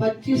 25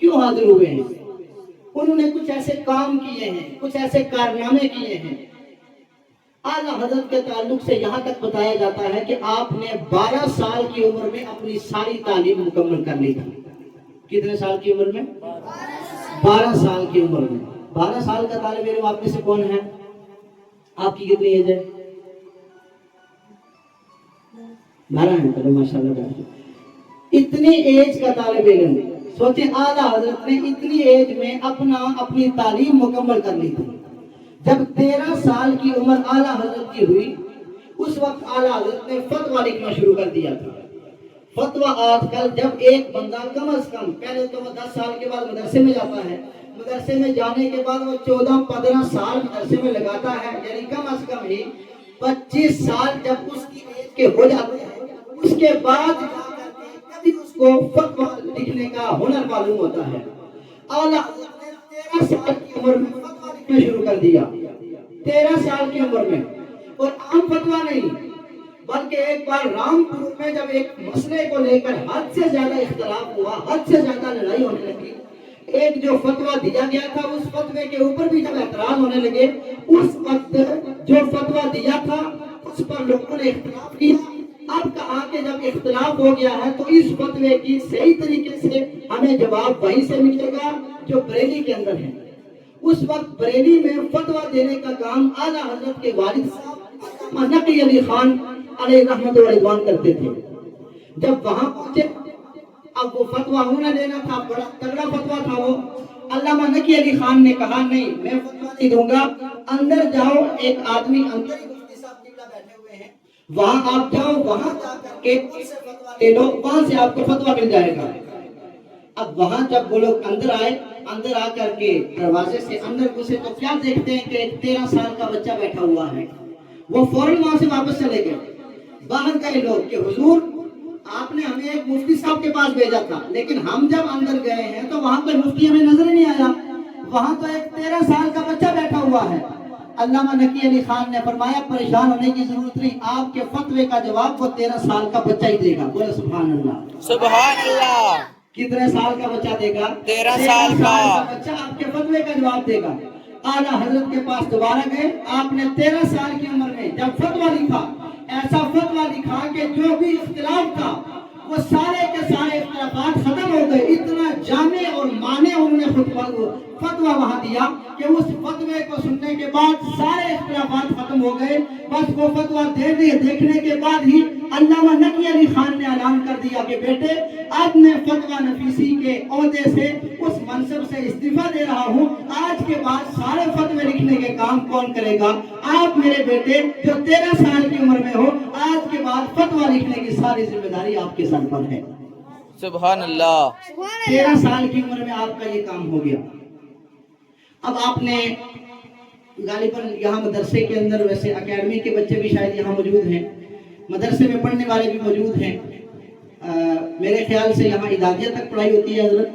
کیوں حاضر ہوئے ہیں؟ انہوں نے کچھ ایسے کام کیے ہیں، کچھ ایسے کارنامے کیے ہیں۔ اعلیٰ حضرت کے تعلق سے یہاں تک بتایا جاتا ہے کہ آپ نے 12 سال کی عمر میں اپنی ساری تعلیم مکمل کر لی تھی۔ کتنے سال کی عمر میں؟ 12 سال کی عمر میں۔ 12 سال کا طالب علم آپ میں سے کون ہے؟ آپ کی کتنی ایج ہے؟ 12 ہے، چلو ماشاءاللہ۔ اتنی ایج کا طالب علم، سوچیں اعلیٰ حضرت نے اتنی ایج میں اپنی تعلیم مکمل کر لی تھی۔ جب 13 سال کی عمر اعلیٰ حضرت کی ہوئی، اس وقت اعلیٰ حضرت نے فتویٰ لکھنا شروع کر دیا تھا۔ فتویٰ آج کل جب ایک بندہ کم از کم، پہلے تو وہ 10 سال کے بعد مدرسے میں جاتا ہے، مدرسے میں جانے کے بعد وہ 14-15 سال مدرسے میں لگاتا ہے، یعنی کم از کم ہی 25 سال جب اس کی ایج کے ہو جاتے ہیں، اس کے بعد کبھی اس کو فتویٰ لکھنے کا ہنر معلوم ہوتا ہے۔ اعلیٰ حضرت نے 13 سال کی عمر میں فتویٰ لکھنا شروع کر دیا، 13 سال کی عمر میں۔ اور عام فتویٰ نہیں، بلکہ ایک بار رامپور میں جب ایک مسئلے کو لے کر حد سے زیادہ اختلاف ہوا، حد سے زیادہ لڑائی ہونے لگی، ایک جو فتویٰ دیا گیا تھا اس فتوے کے اوپر بھی جب اعتراض ہونے لگے، اس وقت جو فتویٰ دیا تھا اس پر لوگوں نے اختلاف کیا۔ اب کہا کہ جب اختلاف ہو گیا ہے تو اس فتوے کی صحیح طریقے سے ہمیں جواب وہیں سے ملے گا جو بریلی کے اندر ہے۔ اس وقت بریلی میں فتویٰ دینے کا کام اعلیٰ حضرت کے والد صاحب نقی علی خان علیہ رحمت و رضوان کرتے تھے۔ جب وہاں پہنچے، اب وہ فتویٰ ہونا لینا تھا، بڑا تگڑا فتویٰ تھا وہ۔ علامہ نقی علی خان نے کہا نہیں، میں فتویٰ نہیں دوں گا، اندر جاؤ، ایک آدمی اندر ہی مفتی صاحب قبلہ بیٹھے ہوئے ہیں، وہاں آپ جاؤ، وہاں جا کر کے ان سے فتویٰ لے لو، وہاں سے آپ کو فتویٰ مل جائے گا۔ اب وہاں جب وہ لوگ اندر آئے، اندر آ کر کے دروازے سے اندر گھسے تو کیا دیکھتے ہیں کہ ایک 13 سال کا بچہ بیٹھا ہوا ہے۔ وہ فوراً وہاں سے واپس چلے گئے۔ باہر گئے لوگ کہ حضور آپ نے ہمیں ایک مفتی صاحب کے پاس بھیجا تھا، لیکن ہم جب اندر گئے ہیں تو وہاں کوئی مفتی ہمیں نظر ہی نہیں آیا، وہاں تو ایک 13 سال کا بچہ بیٹھا ہوا ہے۔ علامہ نقی علی خان نے فرمایا پریشان ہونے کی ضرورت نہیں، آپ کے فتوے کا جواب وہ 13 سال کا بچہ ہی دے گا۔ بولے سبحان اللہ، سبحان اللہ۔ کتنے سال کا بچہ دے گا؟ 13 سال کا بچہ آپ کے فتوے کا جواب دے گا۔ اعلیٰ حضرت کے پاس دوبارہ گئے، آپ نے 13 سال کی عمر میں جب فتویٰ لکھا، ایسا فتویٰ لکھا کہ جو بھی اختلاف تھا وہ سارے کے سارے اختلافات ختم ہو گئے۔ اتنا جامع اور مانع انہوں نے فتویٰ وہاں دیا کہ اس فتوے کو سننے کے بعد سارے اختلافات ختم ہو گئے۔ بس وہ فتویٰ دیکھنے کے بعد ہی علامہ نقی علی خان نے اعلان کر دیا کہ بیٹے اب میں فتویٰ نفیسی کے عہدے سے اس منصب سے استعفیٰ دے رہا ہوں، آج کے بعد سارے فتوے لکھنے کے کام کون کرے گا؟ آپ میرے بیٹے جو 13 سال کی عمر میں ہو، آج کے بعد فتویٰ لکھنے کی ساری ذمہ داری آپ کے سر پر ہے۔ سبحان اللہ۔ 13 سال کی عمر میں آپ کا یہ کام ہو گیا۔ اب آپ نے غالباً یہاں مدرسے کے اندر، ویسے اکیڈمی کے بچے بھی شاید یہاں موجود ہیں، مدرسے میں پڑھنے والے بھی موجود ہیں، میرے خیال سے یہاں ادادیہ تک پڑھائی ہوتی ہے حضرت،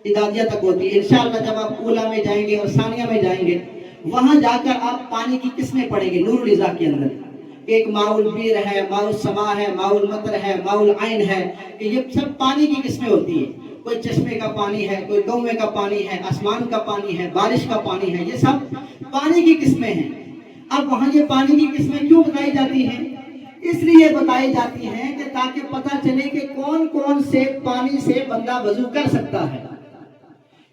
ادادیہ تک ہوتی ہے۔ انشاءاللہ جب آپ اولیٰ میں جائیں گے اور ثانیہ میں جائیں گے، وہاں جا کر آپ پانی کی قسمیں پڑھیں گے نور الرضا کے اندر۔ ایک ماء البیر ہے، ماء السما ہے، ماء المطر ہے، ماء العین ہے، کہ یہ سب پانی کی قسمیں ہوتی ہیں۔ کوئی چشمے کا پانی ہے، کوئی کنویں کا پانی ہے، آسمان کا پانی ہے، بارش کا پانی ہے، یہ سب پانی کی قسمیں ہیں۔ اب وہاں یہ پانی کی قسمیں کیوں بتائی جاتی ہیں؟ اس لیے بتائی جاتی ہیں کہ تاکہ پتہ چلے کہ کون کون سے پانی سے بندہ وضو کر سکتا ہے،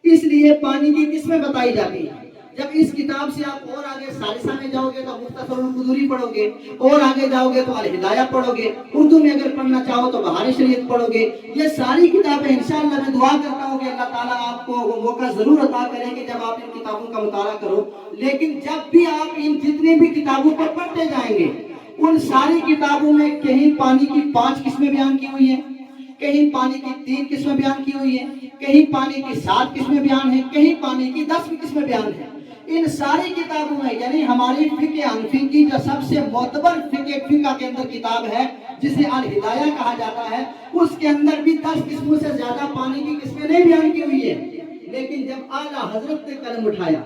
اس لیے پانی کی قسمیں بتائی جاتی ہیں۔ جب اس کتاب سے آپ اور آگے ثالثہ میں جاؤ گے تو مختصر القدوری پڑھو گے، اور آگے جاؤ گے تو الہدایہ پڑھو گے، اردو میں اگر پڑھنا چاہو تو بہار شریعت پڑھو گے۔ یہ ساری کتابیں انشاءاللہ میں دعا کرتا ہوں کہ اللہ تعالیٰ آپ کو وہ موقع ضرور عطا کریں کہ جب آپ ان کتابوں کا مطالعہ کرو، لیکن جب بھی آپ ان جتنی بھی کتابوں پر پڑھتے جائیں گے، ان ساری کتابوں میں کہیں پانی کی 5 قسمیں بیان کی ہوئی ہیں، کہیں پانی کی 3 قسمیں بیان کی ہوئی ہیں، کہیں پانی کی 7 قسمیں بیان ہیں، کہیں پانی کی 10 قسمیں بیان ہیں۔ ان ساری کتابوں میں، یعنی ہماری فقہ حنفی کی جو سب سے معتبر فقہ کے اندر کتاب ہے جسے الہدایہ کہا جاتا ہے، اس کے اندر بھی 10 قسموں سے زیادہ پانی کی قسمیں نہیں بیان کی ہوئی ہیں۔ لیکن جب اعلیٰ حضرت نے قلم اٹھایا،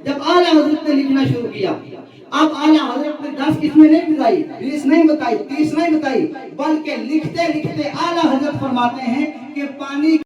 جب اعلیٰ حضرت نے لکھنا شروع کیا، اب اعلیٰ حضرت نے 10 قسمیں نہیں بتائی، 20 نہیں بتائی، 30 نہیں بتائی، بلکہ لکھتے لکھتے اعلیٰ حضرت فرماتے ہیں کہ پانی